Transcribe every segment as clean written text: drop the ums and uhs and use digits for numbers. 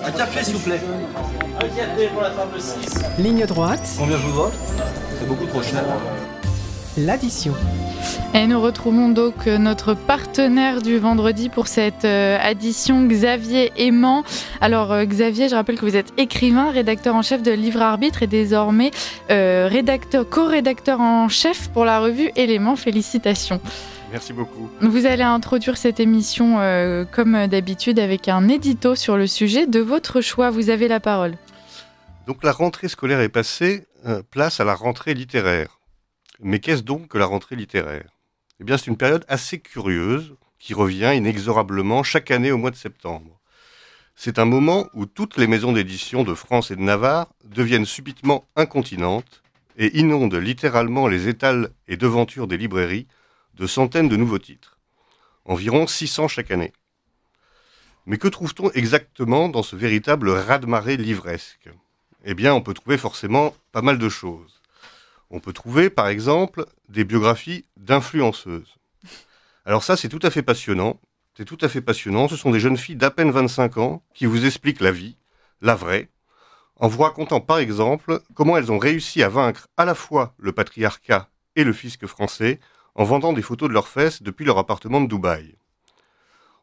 Un café, s'il vous plaît. Un café pour la table 6. Ligne droite, Combien je vous dois? C'est beaucoup trop cher. l'addition. Et nous retrouvons donc notre partenaire du vendredi pour cette addition, Xavier Aimant. Alors Xavier, je rappelle que vous êtes écrivain, rédacteur en chef de Livre Arbitre et désormais co-rédacteur en chef pour la revue Éléments. Félicitations. Merci beaucoup. Vous allez introduire cette émission comme d'habitude avec un édito sur le sujet de votre choix. Vous avez la parole. Donc la rentrée scolaire est passée, place à la rentrée littéraire. Mais qu'est-ce donc que la rentrée littéraire ? Eh bien, c'est une période assez curieuse qui revient inexorablement chaque année au mois de septembre. C'est un moment où toutes les maisons d'édition de France et de Navarre deviennent subitement incontinentes et inondent littéralement les étals et devantures des librairies de centaines de nouveaux titres. Environ 600 chaque année. Mais que trouve-t-on exactement dans ce véritable raz-de-marée livresque ? Eh bien, on peut trouver forcément pas mal de choses. On peut trouver, par exemple, des biographies d'influenceuses. Alors ça, c'est tout à fait passionnant. C'est tout à fait passionnant. Ce sont des jeunes filles d'à peine 25 ans qui vous expliquent la vie, la vraie, en vous racontant, par exemple, comment elles ont réussi à vaincre à la fois le patriarcat et le fisc français en vendant des photos de leurs fesses depuis leur appartement de Dubaï.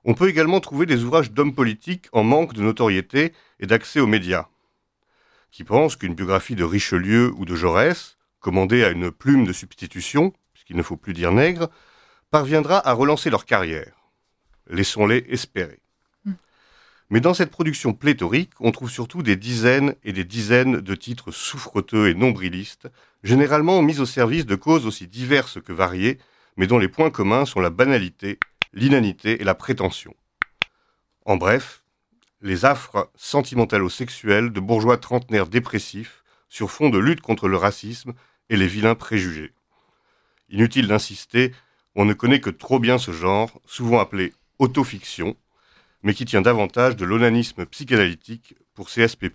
On peut également trouver des ouvrages d'hommes politiques en manque de notoriété et d'accès aux médias, qui pensent qu'une biographie de Richelieu ou de Jaurès, commandée à une plume de substitution, puisqu'il ne faut plus dire nègre, parviendra à relancer leur carrière. Laissons-les espérer. Mais dans cette production pléthorique, on trouve surtout des dizaines et des dizaines de titres souffreteux et nombrilistes, généralement mis au service de causes aussi diverses que variées, mais dont les points communs sont la banalité, l'inanité et la prétention. En bref, les affres sentimentalo-sexuelles de bourgeois trentenaires dépressifs sur fond de lutte contre le racisme et les vilains préjugés. Inutile d'insister, on ne connaît que trop bien ce genre, souvent appelé autofiction, mais qui tient davantage de l'onanisme psychanalytique pour CSP+.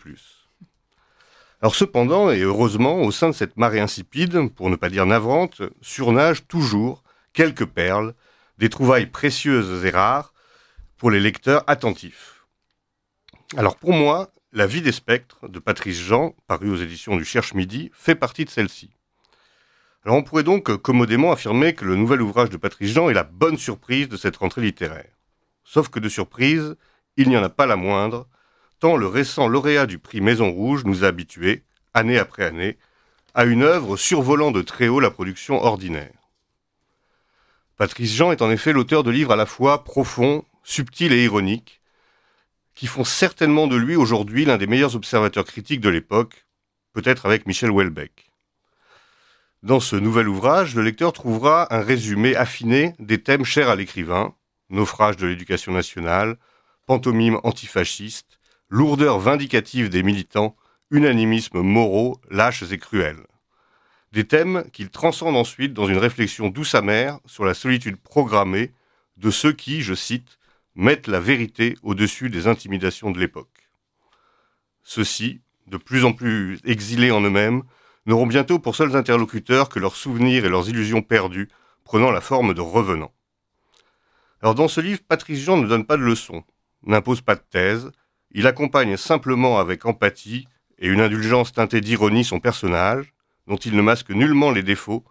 Alors cependant, et heureusement, au sein de cette marée insipide, pour ne pas dire navrante, surnagent toujours quelques perles, des trouvailles précieuses et rares pour les lecteurs attentifs. Alors pour moi, La vie des spectres de Patrice Jean, paru aux éditions du Cherche-Midi, fait partie de celle-ci. Alors on pourrait donc commodément affirmer que le nouvel ouvrage de Patrice Jean est la bonne surprise de cette rentrée littéraire. Sauf que de surprise, il n'y en a pas la moindre, tant le récent lauréat du prix Maison Rouge nous a habitués, année après année, à une œuvre survolant de très haut la production ordinaire. Patrice Jean est en effet l'auteur de livres à la fois profonds, subtils et ironiques, qui font certainement de lui aujourd'hui l'un des meilleurs observateurs critiques de l'époque, peut-être avec Michel Houellebecq. Dans ce nouvel ouvrage, le lecteur trouvera un résumé affiné des thèmes chers à l'écrivain, naufrage de l'éducation nationale, pantomime antifasciste, lourdeur vindicative des militants, unanimismes moraux, lâches et cruels. Des thèmes qu'il transcende ensuite dans une réflexion douce amère sur la solitude programmée de ceux qui, je cite, mettent la vérité au-dessus des intimidations de l'époque. Ceux-ci, de plus en plus exilés en eux-mêmes, n'auront bientôt pour seuls interlocuteurs que leurs souvenirs et leurs illusions perdues, prenant la forme de revenants. Alors dans ce livre, Patrice Jean ne donne pas de leçons, n'impose pas de thèse, il accompagne simplement avec empathie et une indulgence teintée d'ironie son personnage, dont il ne masque nullement les défauts,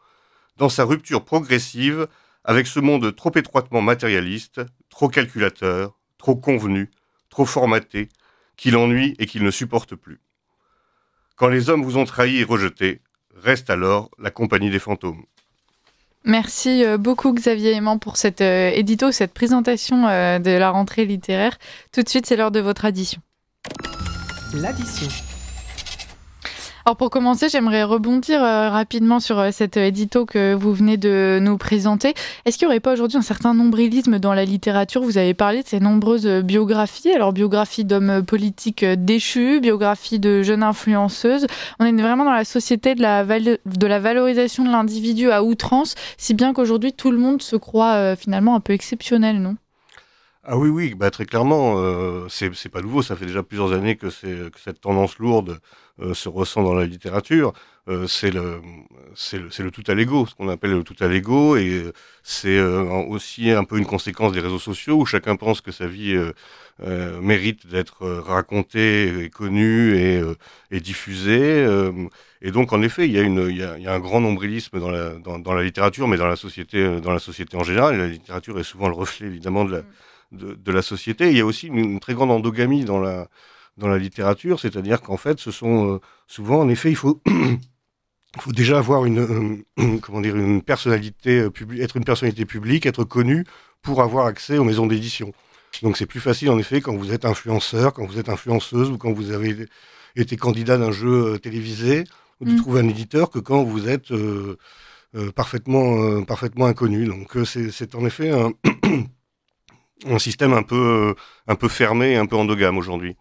dans sa rupture progressive avec ce monde trop étroitement matérialiste, trop calculateur, trop convenu, trop formaté, qui l'ennuie et qu'il ne supporte plus. Quand les hommes vous ont trahi et rejeté, reste alors la compagnie des fantômes. Merci beaucoup Xavier Aimant pour cet édito, cette présentation de la rentrée littéraire. Tout de suite, c'est l'heure de votre addition. L'addition. Alors pour commencer, j'aimerais rebondir rapidement sur cet édito que vous venez de nous présenter. Est-ce qu'il n'y aurait pas aujourd'hui un certain nombrilisme dans la littérature ? Vous avez parlé de ces nombreuses biographies, alors biographies d'hommes politiques déchus, biographies de jeunes influenceuses. On est vraiment dans la société de la valorisation de l'individu à outrance, si bien qu'aujourd'hui tout le monde se croit finalement un peu exceptionnel, non ? Ah oui, oui, bah très clairement, c'est pas nouveau, ça fait déjà plusieurs années que cette tendance lourde se ressent dans la littérature. C'est le tout à l'ego, ce qu'on appelle le tout à l'ego, et c'est aussi un peu une conséquence des réseaux sociaux où chacun pense que sa vie mérite d'être racontée, et connue et diffusée. Et donc en effet, il y a un grand nombrilisme dans la littérature, mais dans la société en général. Et la littérature est souvent le reflet évidemment de la société. Il y a aussi une très grande endogamie dans la littérature, c'est-à-dire qu'en fait, ce sont souvent, en effet, il faut déjà avoir comment dire, une personnalité publique, être une personnalité publique, être connu pour avoir accès aux maisons d'édition. Donc c'est plus facile, en effet, quand vous êtes influenceur, quand vous êtes influenceuse ou quand vous avez été candidat d'un jeu télévisé, de trouver un éditeur que quand vous êtes parfaitement inconnu. Donc c'est en effet un système un peu fermé, un peu endogame aujourd'hui.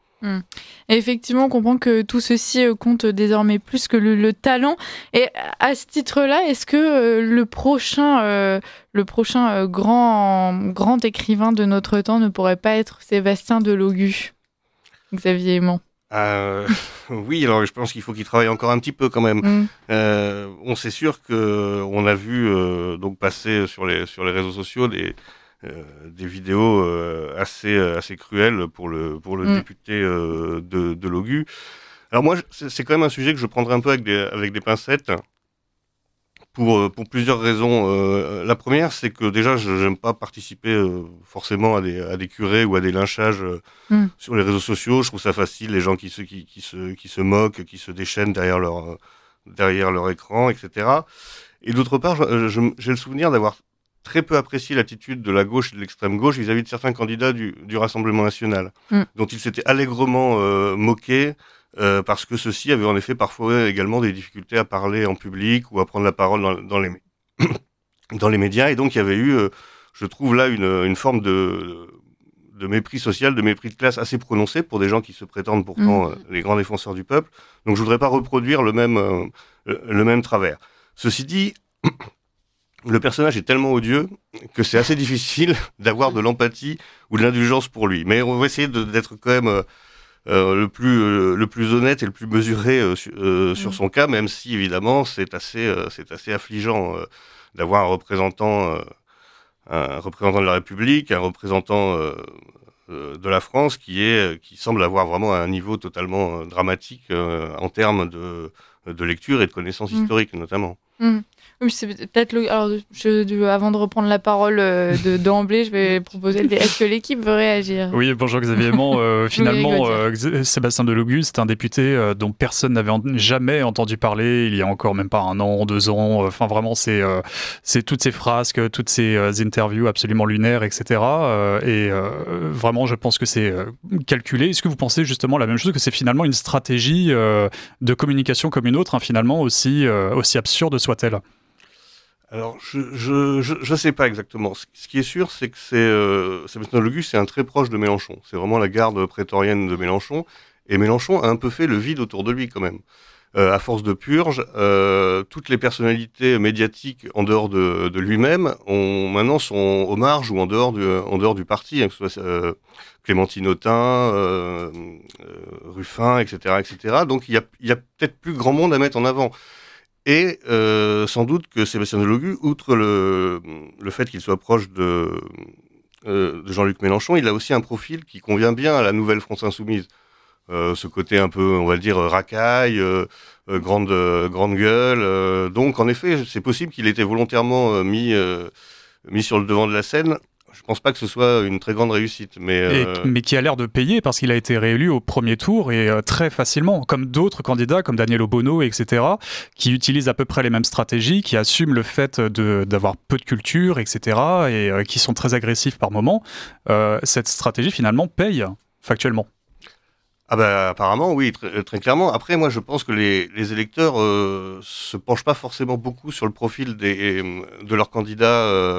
Et effectivement, on comprend que tout ceci compte désormais plus que le talent. Et à ce titre-là, est-ce que le prochain grand écrivain de notre temps ne pourrait pas être Sébastien Delogu, Xavier Aimant? Oui, alors je pense qu'il faut qu'il travaille encore un petit peu quand même. C'est sûr que on a vu donc passer sur les réseaux sociaux des vidéos assez cruelles pour le député de Logu. Alors moi, c'est quand même un sujet que je prendrai un peu avec des pincettes pour plusieurs raisons. La première, c'est que déjà, je n'aime pas participer forcément à des curés ou à des lynchages sur les réseaux sociaux. Je trouve ça facile, les gens qui se moquent, qui se déchaînent derrière leur écran, etc. Et d'autre part, j'ai le souvenir d'avoir très peu apprécié l'attitude de la gauche et de l'extrême gauche vis-à-vis de certains candidats du Rassemblement national, dont ils s'étaient allègrement moqués, parce que ceux-ci avaient en effet parfois également des difficultés à parler en public ou à prendre la parole dans les médias. Et donc il y avait eu, je trouve là, une forme de mépris social, de mépris de classe assez prononcé pour des gens qui se prétendent pourtant les grands défenseurs du peuple. Donc je voudrais pas reproduire le même travers. Ceci dit, le personnage est tellement odieux que c'est assez difficile d'avoir de l'empathie ou de l'indulgence pour lui. Mais on va essayer d'être quand même le plus honnête et le plus mesuré sur son cas, même si évidemment c'est assez affligeant d'avoir un représentant de la République, un représentant de la France qui semble avoir vraiment un niveau totalement dramatique en termes de lecture et de connaissances historiques notamment. Oui, c'est peut-être alors, avant de reprendre la parole d'emblée, je vais proposer est-ce que l'équipe veut réagir? Oui, bonjour Xavier Aimant. Finalement, Sébastien Delogu, c'est un député dont personne n'avait jamais entendu parler il y a encore même pas 1 an, 2 ans. Enfin, vraiment, c'est toutes ces frasques, toutes ces interviews absolument lunaires, etc. Vraiment, je pense que c'est calculé. Est-ce que vous pensez justement la même chose, que c'est finalement une stratégie de communication comme une autre, finalement, aussi absurde soit-elle? Alors, je sais pas exactement. Ce qui est sûr, c'est que Sébastien Delogu, c'est un très proche de Mélenchon. C'est vraiment la garde prétorienne de Mélenchon. Et Mélenchon a un peu fait le vide autour de lui, quand même. À force de purge, toutes les personnalités médiatiques en dehors de lui-même maintenant sont aux marges ou en dehors du parti, hein, que ce soit Clémentine Autain, Ruffin, etc., etc. Donc, il y a peut-être plus grand monde à mettre en avant. Et sans doute que Sébastien Delogu, outre le fait qu'il soit proche de Jean-Luc Mélenchon, il a aussi un profil qui convient bien à la nouvelle France Insoumise. Ce côté un peu, on va le dire, racaille, grande gueule. Donc, en effet, c'est possible qu'il ait été volontairement mis sur le devant de la scène. Je pense pas que ce soit une très grande réussite, mais qui a l'air de payer parce qu'il a été réélu au premier tour et très facilement, comme d'autres candidats, comme Daniel Obono, etc., qui utilisent à peu près les mêmes stratégies, qui assument le fait d'avoir peu de culture, etc., et qui sont très agressifs par moment. Cette stratégie, finalement, paye factuellement. Ah bah apparemment oui, très clairement. Après moi je pense que les électeurs se penchent pas forcément beaucoup sur le profil de leurs candidats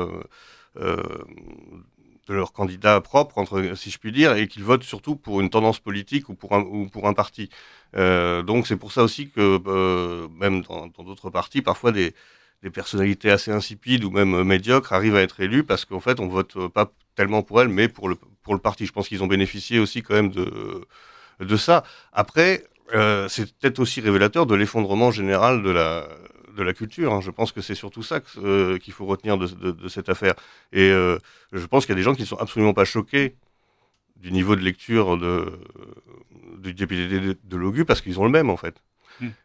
propres, si je puis dire, et qu'ils votent surtout pour une tendance politique ou pour un parti. Donc c'est pour ça aussi que même dans d'autres partis, parfois des des personnalités assez insipides ou même médiocres arrivent à être élues parce qu'en fait, on vote pas tellement pour elles, mais pour le parti. Je pense qu'ils ont bénéficié aussi quand même de ça. Après, c'est peut-être aussi révélateur de l'effondrement général de la culture. Hein. Je pense que c'est surtout ça qu'il faut retenir de cette affaire. Et je pense qu'il y a des gens qui ne sont absolument pas choqués du niveau de lecture du député de Logu parce qu'ils ont le même, en fait.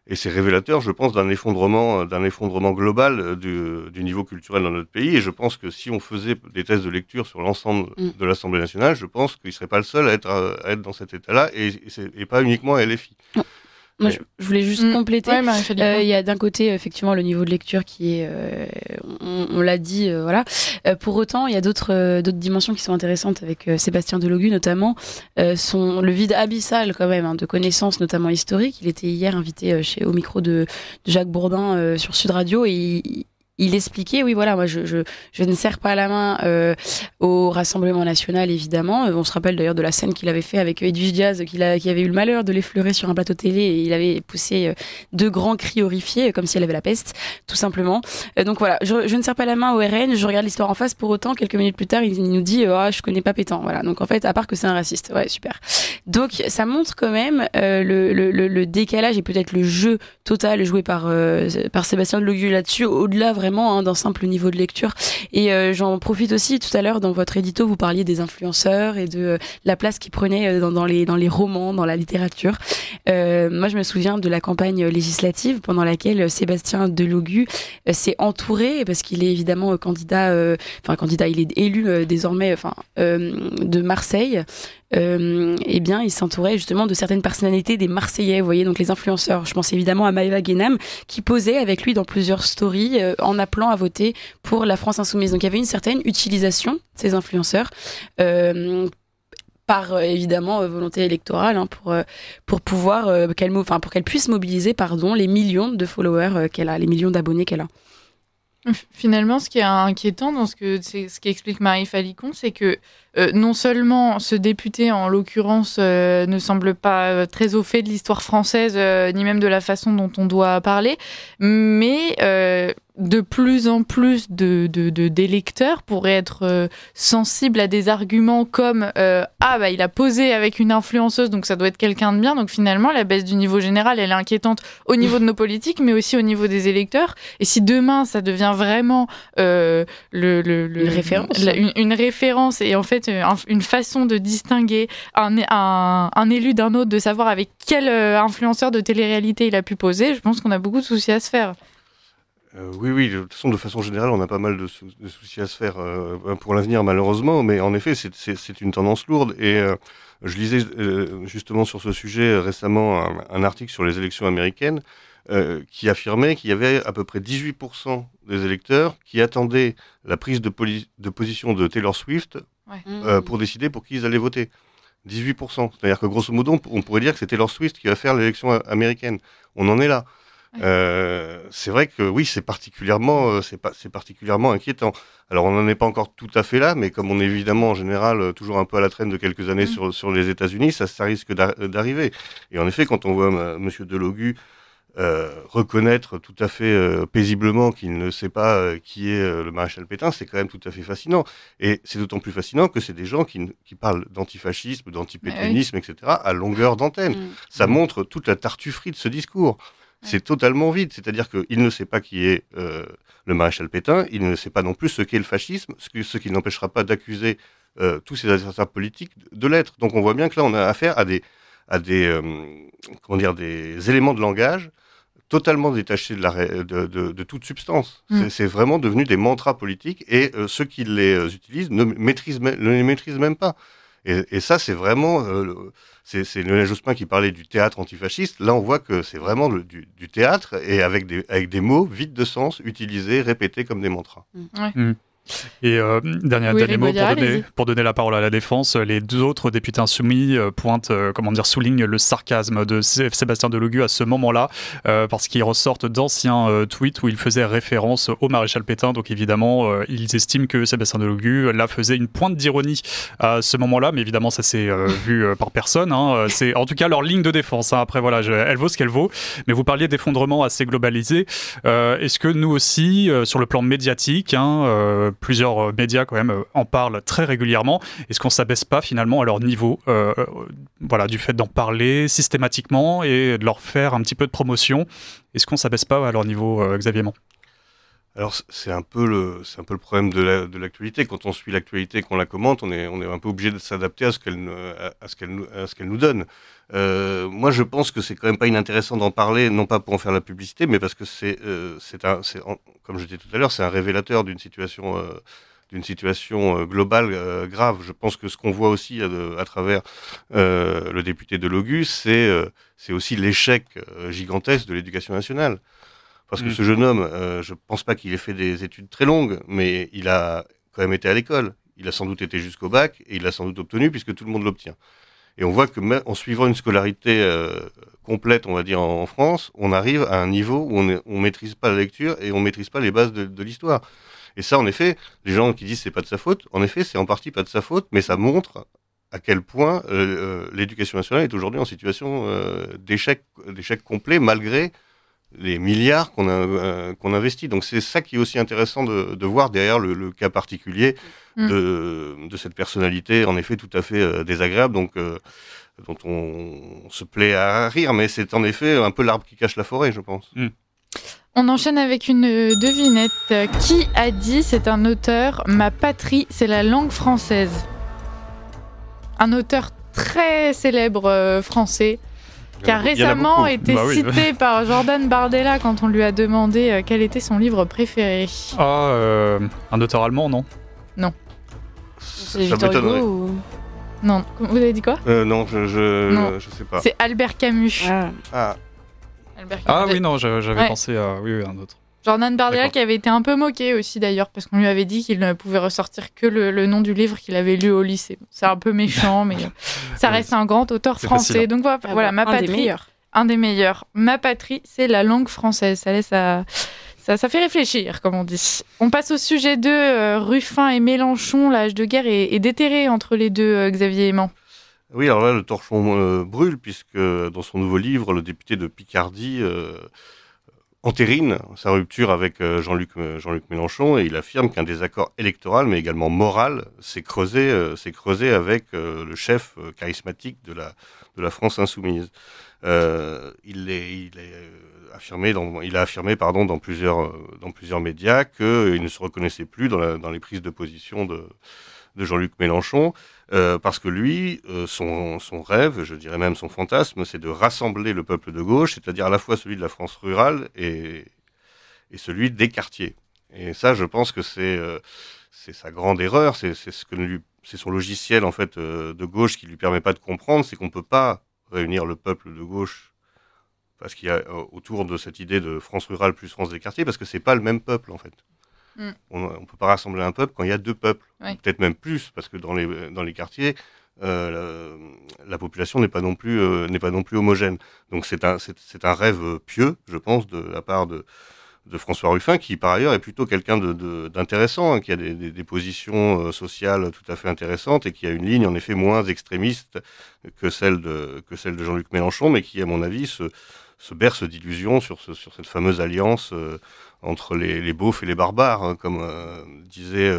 Et c'est révélateur, je pense, d'un effondrement global du niveau culturel dans notre pays. Et je pense que si on faisait des tests de lecture sur l'ensemble de l'Assemblée nationale, je pense qu'il ne serait pas le seul à être dans cet état-là, et pas uniquement à LFI. Moi, je voulais juste compléter. Ouais, il y a d'un côté, effectivement, le niveau de lecture qui est, on l'a dit, voilà. Pour autant, il y a d'autres dimensions qui sont intéressantes avec Sébastien Delogu, notamment le vide abyssal quand même de connaissances, notamment historiques. Il était hier invité au micro de Jacques Bourdin sur Sud Radio et il expliquait, oui, voilà, moi, je ne serre pas la main au Rassemblement national, évidemment. On se rappelle d'ailleurs de la scène qu'il avait fait avec Edwige Diaz, qui avait eu le malheur de l'effleurer sur un plateau télé, et il avait poussé deux grands cris horrifiés, comme si elle avait la peste, tout simplement. Donc voilà, je ne serre pas la main au RN, je regarde l'histoire en face. Pour autant, quelques minutes plus tard, il nous dit, je connais pas Pétain. Voilà. Donc en fait, à part que c'est un raciste. Ouais, super. Donc ça montre quand même le décalage et peut-être le jeu total joué par Sébastien Delogu là-dessus, au-delà vraiment d'un simple niveau de lecture. Et j'en profite aussi, tout à l'heure dans votre édito, vous parliez des influenceurs et de la place qu'ils prenaient dans les romans, dans la littérature. Moi, je me souviens de la campagne législative pendant laquelle Sébastien Delogu s'est entouré, parce qu'il est évidemment candidat, il est élu désormais de Marseille. Eh bien, il s'entourait justement de certaines personnalités des Marseillais, vous voyez, donc les influenceurs. Je pense évidemment à Maëva Guénam, qui posait avec lui dans plusieurs stories en appelant à voter pour la France Insoumise. Donc il y avait une certaine utilisation de ces influenceurs par évidemment volonté électorale, pour pouvoir pour qu'elle puisse mobiliser les millions de followers qu'elle a, les millions d'abonnés qu'elle a. Finalement, ce qui est inquiétant dans ce qu'explique Marie Falicon, c'est que non seulement ce député, en l'occurrence, ne semble pas très au fait de l'histoire française, ni même de la façon dont on doit parler, mais de plus en plus d'électeurs pourraient être sensibles à des arguments comme il a posé avec une influenceuse, donc ça doit être quelqu'un de bien. Donc finalement, la baisse du niveau général, elle est inquiétante au niveau de nos politiques, mais aussi au niveau des électeurs. Et si demain, ça devient vraiment une référence et en fait une façon de distinguer un élu d'un autre, de savoir avec quel influenceur de télé-réalité il a pu poser, je pense qu'on a beaucoup de soucis à se faire. Oui, de toute façon, de façon générale, on a pas mal de soucis à se faire pour l'avenir, malheureusement, mais en effet, c'est une tendance lourde. Et je lisais justement sur ce sujet récemment un article sur les élections américaines qui affirmait qu'il y avait à peu près 18% des électeurs qui attendaient la prise de position de Taylor Swift pour décider pour qui ils allaient voter. 18%. C'est-à-dire que grosso modo, on pourrait dire que c'est Taylor Swift qui va faire l'élection américaine. On en est là. C'est vrai que oui, c'est particulièrement inquiétant. Alors on n'en est pas encore tout à fait là, mais comme on est évidemment en général toujours un peu à la traîne de quelques années sur les États-Unis, ça risque d'arriver. Et en effet, quand on voit Monsieur Delogu reconnaître tout à fait paisiblement qu'il ne sait pas qui est le maréchal Pétain, c'est quand même tout à fait fascinant. Et c'est d'autant plus fascinant que c'est des gens qui parlent d'antifascisme, d'antipétainisme, etc. à longueur d'antenne. Ça montre toute la tartufferie de ce discours. C'est totalement vide, c'est-à-dire qu'il ne sait pas qui est le maréchal Pétain, il ne sait pas non plus ce qu'est le fascisme, ce qui n'empêchera pas d'accuser tous ses adversaires politiques de l'être. Donc on voit bien que là on a affaire à des éléments de langage totalement détachés de toute substance. C'est vraiment devenu des mantras politiques et ceux qui les utilisent ne les maîtrisent même pas. Et ça, c'est vraiment... c'est Lionel Jospin qui parlait du théâtre antifasciste. Là, on voit que c'est vraiment du théâtre et avec des mots vides de sens, utilisés, répétés comme des mantras. Et dernier mot allez-y. pour donner la parole à la défense, les deux autres députés insoumis soulignent le sarcasme de Sébastien Delogu à ce moment-là, parce qu'ils ressortent d'anciens tweets où il faisait référence au maréchal Pétain. Donc évidemment, ils estiment que Sébastien Delogu là faisait une pointe d'ironie à ce moment-là, mais évidemment ça s'est vu par personne. C'est en tout cas leur ligne de défense. Après voilà, elle vaut ce qu'elle vaut. Mais vous parliez d'effondrement assez globalisé. Est-ce que nous aussi, sur le plan médiatique, plusieurs médias quand même en parlent très régulièrement. Est-ce qu'on s'abaisse pas finalement à leur niveau, du fait d'en parler systématiquement et de leur faire un petit peu de promotion? Est-ce qu'on s'abaisse pas à leur niveau, Xavier Mont? Alors c'est un peu le problème de l'actualité. Quand on suit l'actualité, qu'on la commente, on est un peu obligé de s'adapter à ce qu'elle nous donne. Moi, je pense que c'est quand même pas inintéressant d'en parler, non pas pour en faire la publicité, mais parce que comme je disais tout à l'heure, c'est un révélateur d'une situation globale grave. Je pense que ce qu'on voit aussi à travers le député Delogu, c'est aussi l'échec gigantesque de l'éducation nationale. Parce que ce jeune homme, je pense pas qu'il ait fait des études très longues, mais il a quand même été à l'école. Il a sans doute été jusqu'au bac et il l'a sans doute obtenu puisque tout le monde l'obtient. Et on voit que même en suivant une scolarité complète, on va dire en France, on arrive à un niveau où on maîtrise pas la lecture et on maîtrise pas les bases de l'histoire. Et ça, en effet, les gens qui disent c'est pas de sa faute, en effet, c'est en partie pas de sa faute, mais ça montre à quel point l'éducation nationale est aujourd'hui en situation d'échec complet malgré les milliards qu'on investit. Donc c'est ça qui est aussi intéressant de voir derrière le cas particulier de cette personnalité, en effet tout à fait désagréable, dont on se plaît à rire, mais c'est en effet un peu l'arbre qui cache la forêt, je pense. On enchaîne avec une devinette. Qui a dit, c'est un auteur, ma patrie, c'est la langue française? Un auteur très célèbre français, qui a récemment été cité par Jordan Bardella quand on lui a demandé quel était son livre préféré. Un auteur allemand, non? Non. C'est Victor Hugo ou... Non. Vous avez dit quoi? Non, je sais pas. C'est Albert Camus. Albert Camus. Oui, non, j'avais pensé à un autre. Jordan Bardella qui avait été un peu moqué aussi d'ailleurs, parce qu'on lui avait dit qu'il ne pouvait ressortir que le nom du livre qu'il avait lu au lycée. C'est un peu méchant, mais ça reste un grand auteur français. Facile. Donc voilà, ma patrie, un des meilleurs. Ma patrie, c'est la langue française. Ça fait réfléchir, comme on dit. On passe au sujet 2, Ruffin et Mélenchon. L'âge de guerre est déterré entre les deux, Xavier Aimant. Oui, alors là, le torchon brûle, puisque dans son nouveau livre, le député de Picardie entérine sa rupture avec Jean-Luc Mélenchon, et il affirme qu'un désaccord électoral, mais également moral, s'est creusé avec le chef charismatique de la France insoumise. Il a affirmé dans plusieurs médias qu'il ne se reconnaissait plus dans les prises de position de Jean-Luc Mélenchon, parce que lui, son rêve, je dirais même son fantasme, c'est de rassembler le peuple de gauche, c'est-à-dire à la fois celui de la France rurale et celui des quartiers. Et ça, je pense que c'est sa grande erreur, c'est son logiciel en fait de gauche qui lui permet pas de comprendre, c'est qu'on peut pas réunir le peuple de gauche parce qu'il y a autour de cette idée de France rurale plus France des quartiers, parce que c'est pas le même peuple en fait. On ne peut pas rassembler un peuple quand il y a deux peuples, peut-être même plus, parce que dans les quartiers, la population n'est pas non plus homogène. Donc c'est un rêve pieux, je pense, de la part de François Ruffin, qui par ailleurs est plutôt quelqu'un d'intéressant, qui a des positions sociales tout à fait intéressantes et qui a une ligne en effet moins extrémiste que celle de Jean-Luc Mélenchon, mais qui à mon avis se berce d'illusions sur cette fameuse alliance entre les beaufs et les barbares, comme disait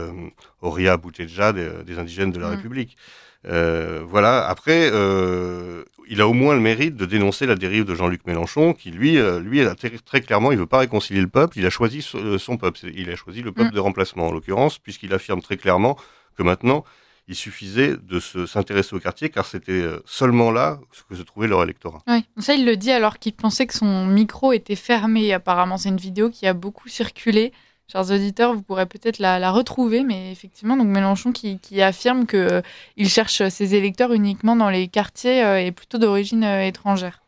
Horia Bouteja des indigènes de la République. Voilà. Après, il a au moins le mérite de dénoncer la dérive de Jean-Luc Mélenchon, qui lui très clairement, il veut pas réconcilier le peuple. Il a choisi son peuple. Il a choisi le peuple de remplacement, en l'occurrence, puisqu'il affirme très clairement que maintenant, il suffisait de s'intéresser au quartier, car c'était seulement là que se trouvait leur électorat. Oui, ça il le dit alors qu'il pensait que son micro était fermé. Apparemment, c'est une vidéo qui a beaucoup circulé. Chers auditeurs, vous pourrez peut-être la retrouver, mais effectivement, donc Mélenchon qui affirme qu'il cherche ses électeurs uniquement dans les quartiers et plutôt d'origine étrangère.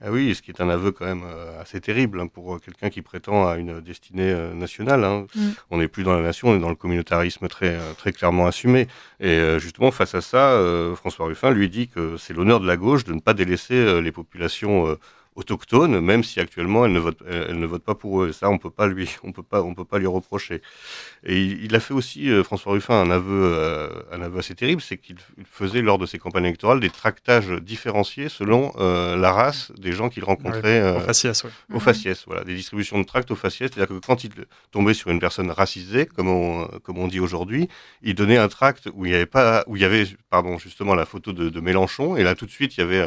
Ah oui, ce qui est un aveu quand même assez terrible pour quelqu'un qui prétend à une destinée nationale. Hein. On n'est plus dans la nation, on est dans le communautarisme très clairement assumé. Et justement, face à ça, François Ruffin lui dit que c'est l'honneur de la gauche de ne pas délaisser les populations autochtones, même si actuellement elles ne votent pas pour eux. Et ça, on peut pas lui reprocher. Et il a fait aussi, François Ruffin, un aveu assez terrible, c'est qu'il faisait lors de ses campagnes électorales des tractages différenciés selon la race des gens qu'il rencontrait au faciès, au faciès. Voilà, des distributions de tracts au faciès, c'est-à-dire que quand il tombait sur une personne racisée, comme on dit aujourd'hui, il donnait un tract où il y avait justement la photo de Mélenchon, et là tout de suite il y avait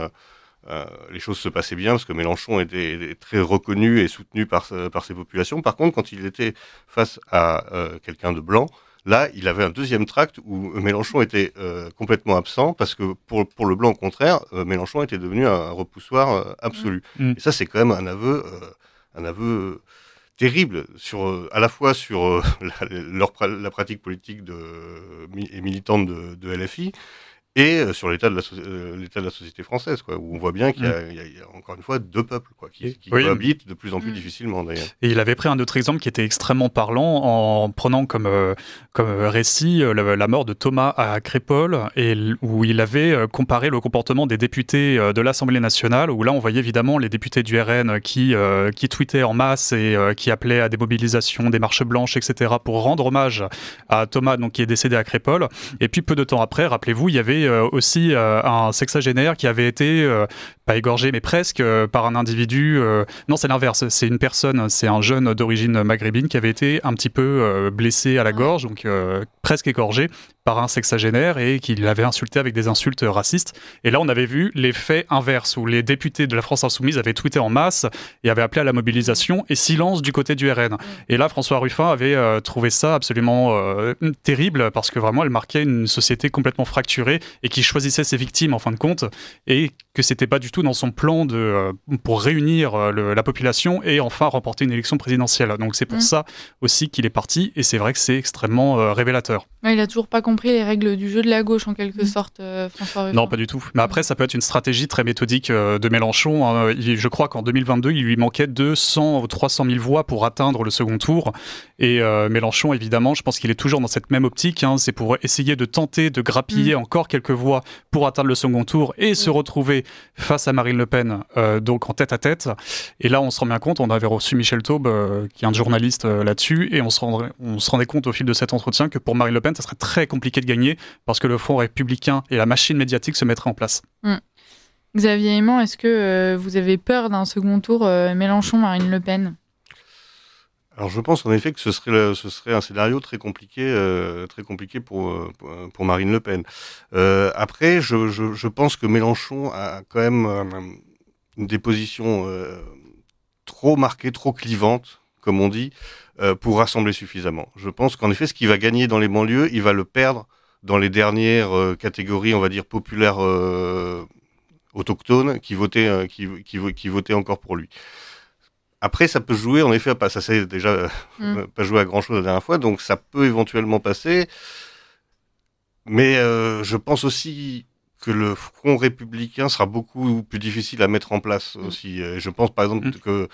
les choses se passaient bien parce que Mélenchon était très reconnu et soutenu par ses populations. Par contre, quand il était face à quelqu'un de blanc, là, il avait un deuxième tract où Mélenchon était complètement absent parce que pour le blanc, au contraire, Mélenchon était devenu un repoussoir absolu. Et ça, c'est quand même un aveu terrible à la fois sur la pratique politique et militante de LFI, et sur l'état de la société française, quoi, où on voit bien qu'il y a encore une fois deux peuples, quoi, qui cohabitent de plus en plus difficilement, d'ailleurs. Et il avait pris un autre exemple qui était extrêmement parlant en prenant comme récit la mort de Thomas à Crépol, et où il avait comparé le comportement des députés de l'Assemblée nationale, où là on voyait évidemment les députés du RN qui tweetaient en masse et qui appelaient à des mobilisations, des marches blanches, etc., pour rendre hommage à Thomas, donc, qui est décédé à Crépol. Et puis peu de temps après, rappelez-vous, il y avait aussi un sexagénaire qui avait été, pas égorgé, mais presque, par un individu. Non, c'est l'inverse. C'est une personne, c'est un jeune d'origine maghrébine qui avait été un petit peu blessé à la gorge, donc presque égorgé par un sexagénaire et qui l'avait insulté avec des insultes racistes. Et là, on avait vu l'effet inverse, où les députés de la France Insoumise avaient tweeté en masse et avaient appelé à la mobilisation, et silence du côté du RN. Et là, François Ruffin avait trouvé ça absolument terrible, parce que vraiment, elle marquait une société complètement fracturée et qui choisissait ses victimes, en fin de compte, et que c'était pas du tout dans son plan pour réunir la population et enfin remporter une élection présidentielle. Donc c'est pour ça aussi qu'il est parti, et c'est vrai que c'est extrêmement révélateur. Ouais, il a toujours pas compris les règles du jeu de la gauche, en quelque sorte, François Ruffin. Non, pas du tout. Mais après, ça peut être une stratégie très méthodique de Mélenchon. Hein. Je crois qu'en 2022, il lui manquait 200 ou 300 000 voix pour atteindre le second tour. Et Mélenchon, évidemment, je pense qu'il est toujours dans cette même optique. Hein. C'est pour essayer de tenter de grappiller encore quelques voix pour atteindre le second tour et se retrouver face à Marine Le Pen, donc en tête à tête. Et là, on se rend bien compte, on avait reçu Michel Taube, qui est un journaliste là-dessus, et on se rendait compte au fil de cet entretien que pour Marine Le Pen, ça serait très compliqué de gagner parce que le Front républicain et la machine médiatique se mettraient en place. Xavier Aimant, est-ce que vous avez peur d'un second tour Mélenchon-Marine Le Pen ? Alors je pense en effet que ce serait un scénario très compliqué pour Marine Le Pen. Après, je pense que Mélenchon a quand même des positions trop marquées, trop clivantes, comme on dit, pour rassembler suffisamment. Je pense qu'en effet, ce qu'il va gagner dans les banlieues, il va le perdre dans les dernières catégories, on va dire populaires, autochtones, qui votaient encore pour lui. Après, ça peut jouer, en effet, ça s'est déjà pas joué à grand-chose la dernière fois, donc ça peut éventuellement passer. Mais je pense aussi que le Front républicain sera beaucoup plus difficile à mettre en place aussi. Je pense, par exemple, que,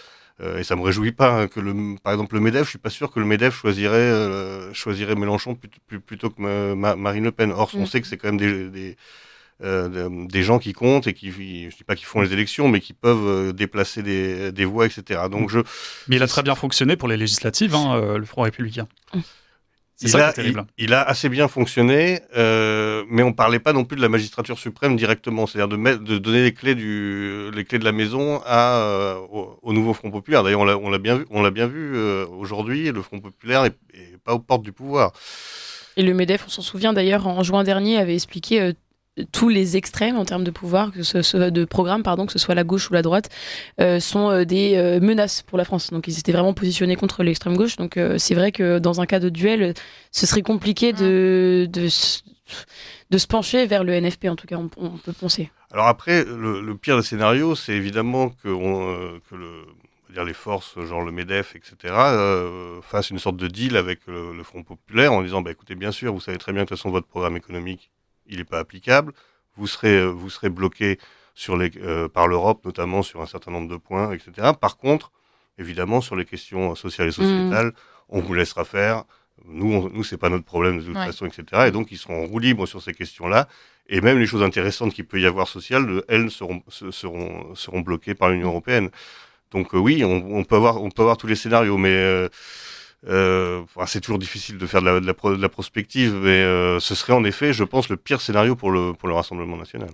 et ça me réjouit pas, hein, que par exemple le MEDEF, je suis pas sûr que le MEDEF choisirait Mélenchon plutôt que Marine Le Pen. Or, on sait que c'est quand même des gens qui comptent et je dis pas qu'ils font les élections, mais qui peuvent déplacer des voix, etc. Donc mais il a très bien fonctionné pour les législatives, hein, le Front républicain. Il a assez bien fonctionné, mais on parlait pas non plus de la magistrature suprême directement, c'est-à-dire de donner les clés de la maison au nouveau Front populaire. D'ailleurs, on l'a bien vu aujourd'hui. Le Front populaire est pas aux portes du pouvoir. Et le MEDEF, on s'en souvient d'ailleurs, en juin dernier, avait expliqué tous les extrêmes en termes de pouvoir, de programme, que ce soit la gauche ou la droite, sont des menaces pour la France. Donc ils étaient vraiment positionnés contre l'extrême gauche. Donc c'est vrai que dans un cas de duel, ce serait compliqué de se pencher vers le NFP, en tout cas, on peut penser. Alors après, le pire des scénarios, c'est évidemment que les forces, genre le MEDEF, etc., fassent une sorte de deal avec le Front populaire en disant, écoutez, bien sûr, vous savez très bien que de toute façon, votre programme économique, il n'est pas applicable, vous serez bloqué par l'Europe, notamment sur un certain nombre de points, etc. Par contre, évidemment, sur les questions sociales et sociétales, on vous laissera faire. Nous, c'est pas notre problème de toute façon, etc. Et donc, ils seront en roue libre sur ces questions-là. Et même les choses intéressantes qu'il peut y avoir sociales, elles seront bloquées par l'Union européenne. Donc oui, on peut avoir tous les scénarios, mais c'est toujours difficile de faire de la prospective. Mais ce serait en effet, je pense, le pire scénario pour le Rassemblement national.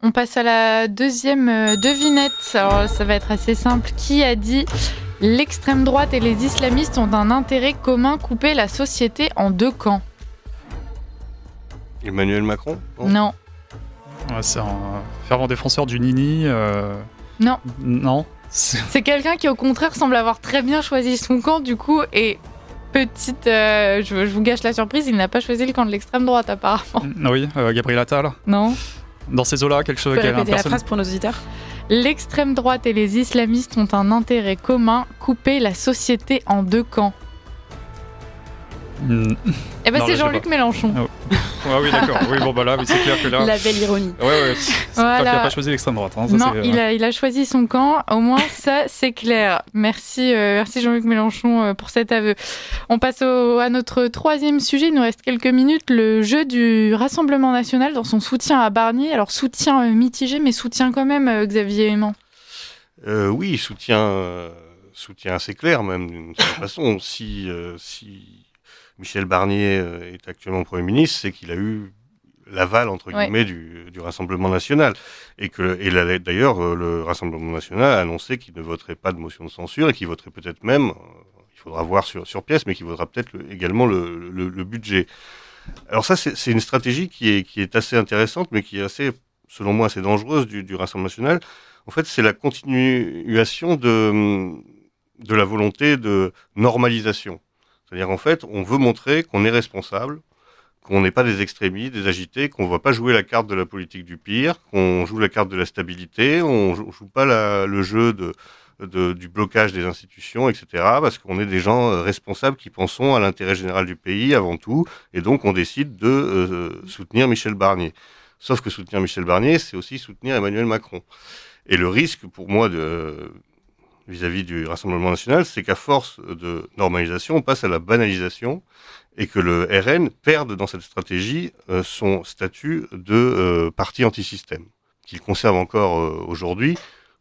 On passe à la deuxième devinette. Alors, ça va être assez simple. Qui a dit « L'extrême droite et les islamistes ont un intérêt commun, couper la société en deux camps ». Emmanuel Macron ? Non. Ouais, c'est un fervent défenseur du Nini. Non. Non. C'est quelqu'un qui, au contraire, semble avoir très bien choisi son camp, du coup, et petite... je vous gâche la surprise, il n'a pas choisi le camp de l'extrême droite, apparemment. Oui, Gabriel Attal. Non. Dans ces eaux-là, quelque chose... Tu peux répéter la phrase pour nos auditeurs ? L'extrême droite et les islamistes ont un intérêt commun, couper la société en deux camps. Eh ben, c'est Jean-Luc Mélenchon. Ah oui, d'accord. Oui, bon, bah là, c'est clair que là... La belle ironie. Ouais. C'est voilà. qu'il n'a pas choisi l'extrême droite. Hein, ça, non, il a choisi son camp. Au moins, ça, c'est clair. Merci Jean-Luc Mélenchon pour cet aveu. On passe à notre troisième sujet. Il nous reste quelques minutes. Le jeu du Rassemblement national dans son soutien à Barnier. Alors, soutien mitigé, mais soutien quand même, Xavier Aimant. Oui, soutien assez clair, même, d'une certaine façon. Si Michel Barnier est actuellement Premier ministre, c'est qu'il a eu l'aval, entre guillemets, du Rassemblement national. Et d'ailleurs, le Rassemblement national a annoncé qu'il ne voterait pas de motion de censure et qu'il voterait peut-être même, il faudra voir sur pièce, mais qu'il votera peut-être également le budget. Alors ça, c'est une stratégie qui est assez intéressante, mais qui est assez, selon moi, assez dangereuse du Rassemblement national. En fait, c'est la continuation de la volonté de normalisation. C'est-à-dire, en fait, on veut montrer qu'on est responsable, qu'on n'est pas des extrémistes, des agités, qu'on ne va pas jouer la carte de la politique du pire, qu'on joue la carte de la stabilité, on joue pas le jeu du blocage des institutions, etc., parce qu'on est des gens responsables qui pensons à l'intérêt général du pays avant tout, et donc on décide de soutenir Michel Barnier. Sauf que soutenir Michel Barnier, c'est aussi soutenir Emmanuel Macron. Et le risque, pour moi, vis-à-vis du Rassemblement national, c'est qu'à force de normalisation, on passe à la banalisation et que le RN perde dans cette stratégie son statut de parti anti-système, qu'il conserve encore aujourd'hui,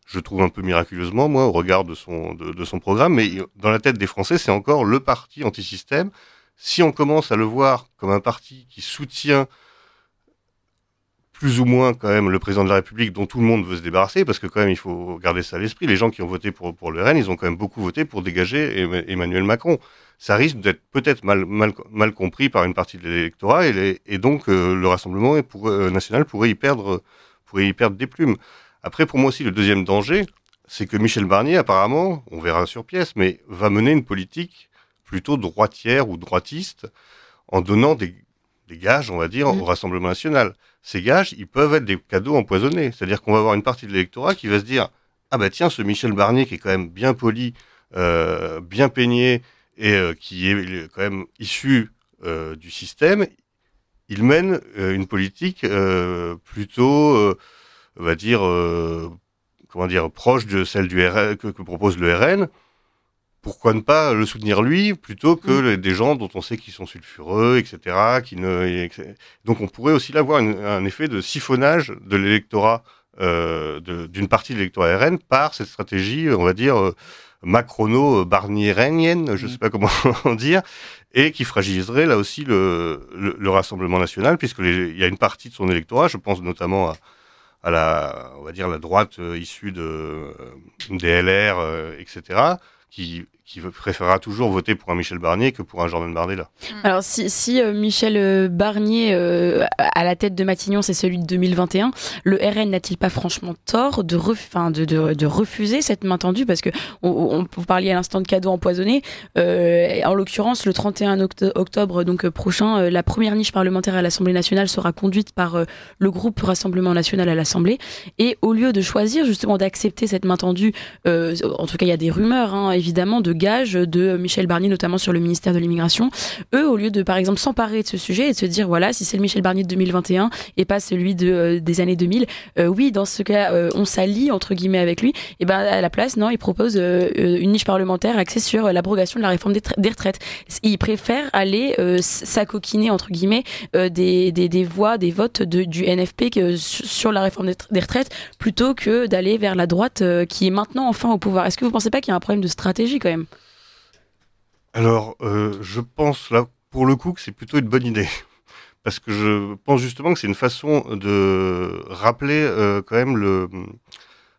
je trouve un peu miraculeusement, moi, au regard de son programme, mais dans la tête des Français, c'est encore le parti anti-système. Si on commence à le voir comme un parti qui soutient plus ou moins quand même le président de la République dont tout le monde veut se débarrasser, parce que quand même il faut garder ça à l'esprit, les gens qui ont voté pour le RN, ils ont quand même beaucoup voté pour dégager Emmanuel Macron. Ça risque d'être peut-être mal compris par une partie de l'électorat, et donc le Rassemblement national pourrait y perdre des plumes. Après, pour moi aussi, le deuxième danger, c'est que Michel Barnier, apparemment, on verra sur pièce, mais va mener une politique plutôt droitière ou droitiste, en donnant des gages, on va dire, au Rassemblement national. Ces gages, ils peuvent être des cadeaux empoisonnés. C'est-à-dire qu'on va avoir une partie de l'électorat qui va se dire « Ah bah tiens, ce Michel Barnier qui est quand même bien poli, bien peigné et qui est quand même issu du système, il mène une politique plutôt, on va dire, proche de celle que propose le RN. Pourquoi ne pas le soutenir lui plutôt que des gens dont on sait qu'ils sont sulfureux, etc. Donc on pourrait aussi là avoir un effet de siphonnage de l'électorat, d'une partie de l'électorat RN par cette stratégie, on va dire, macrono-barnierienne, je ne sais pas comment dire, et qui fragiliserait là aussi le Rassemblement national, puisqu'il y a une partie de son électorat, je pense notamment à on va dire, la droite issue des LR, etc., qui préférera toujours voter pour un Michel Barnier que pour un Jordan Bardella. Alors si Michel Barnier à la tête de Matignon, c'est celui de 2021, le RN n'a-t-il pas franchement tort de refuser cette main tendue, parce que vous parliez à l'instant de cadeaux empoisonnés, en l'occurrence le 31 octobre donc prochain, la première niche parlementaire à l'Assemblée nationale sera conduite par le groupe Rassemblement national à l'Assemblée, et au lieu de choisir justement d'accepter cette main tendue, en tout cas il y a des rumeurs évidemment de gage de Michel Barnier, notamment sur le ministère de l'immigration. Eux, au lieu de, par exemple, s'emparer de ce sujet et de se dire, voilà, si c'est le Michel Barnier de 2021 et pas celui des années 2000, oui, dans ce cas, on s'allie, entre guillemets, avec lui, et ben à la place, non, ils proposent une niche parlementaire axée sur l'abrogation de la réforme des retraites. Ils préfèrent aller s'acoquiner, entre guillemets, des voix, des votes du NFP sur la réforme des retraites, plutôt que d'aller vers la droite qui est maintenant enfin au pouvoir. Est-ce que vous ne pensez pas qu'il y a un problème de stratégie quand même ? Alors, je pense là, pour le coup, que c'est plutôt une bonne idée. Parce que je pense justement que c'est une façon de rappeler quand même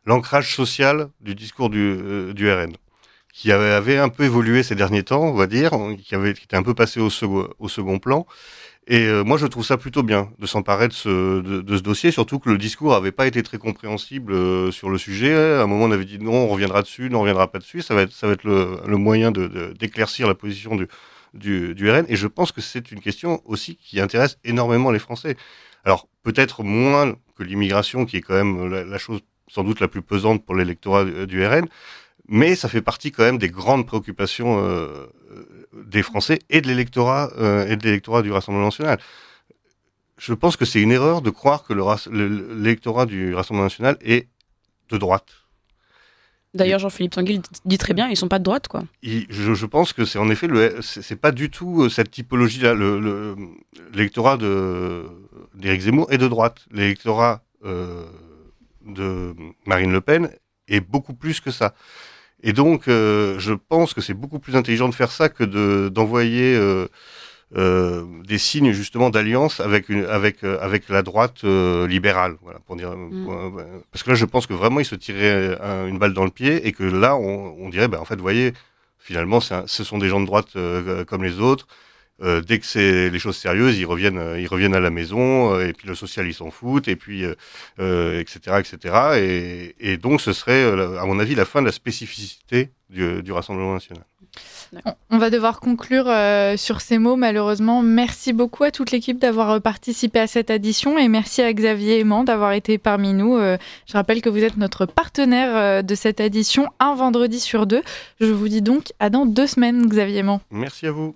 l'ancrage social du discours du RN, qui avait un peu évolué ces derniers temps, on va dire, qui était un peu passé au second plan. Et moi, je trouve ça plutôt bien de s'emparer de ce dossier, surtout que le discours avait pas été très compréhensible sur le sujet. À un moment, on avait dit non, on reviendra dessus, non, on reviendra pas dessus. Ça va être le moyen d'éclaircir la position du RN. Et je pense que c'est une question aussi qui intéresse énormément les Français. Alors, peut-être moins que l'immigration, qui est quand même la chose sans doute la plus pesante pour l'électorat du RN, mais ça fait partie quand même des grandes préoccupations des Français et de l'électorat du Rassemblement national. Je pense que c'est une erreur de croire que l'électorat du Rassemblement national est de droite. D'ailleurs, Jean-Philippe Tanguy dit très bien, ils sont pas de droite, quoi. Je pense que c'est en effet c'est pas du tout cette typologie-là. L'électorat d'Éric Zemmour est de droite. L'électorat de Marine Le Pen est beaucoup plus que ça. Et donc, je pense que c'est beaucoup plus intelligent de faire ça que d'envoyer des signes justement d'alliance avec la droite libérale, voilà, pour dire. Parce que là, je pense que vraiment, ils se tiraient une balle dans le pied et que là, on dirait, en fait, vous voyez, finalement, ce sont des gens de droite comme les autres. Dès que c'est les choses sérieuses, ils reviennent à la maison, et puis le social, ils s'en foutent, et puis etc. Et donc, ce serait, à mon avis, la fin de la spécificité du Rassemblement national. On va devoir conclure sur ces mots, malheureusement. Merci beaucoup à toute l'équipe d'avoir participé à cette édition et merci à Xavier Aimant d'avoir été parmi nous. Je rappelle que vous êtes notre partenaire de cette édition, un vendredi sur deux. Je vous dis donc à dans 2 semaines, Xavier Aimant. Merci à vous.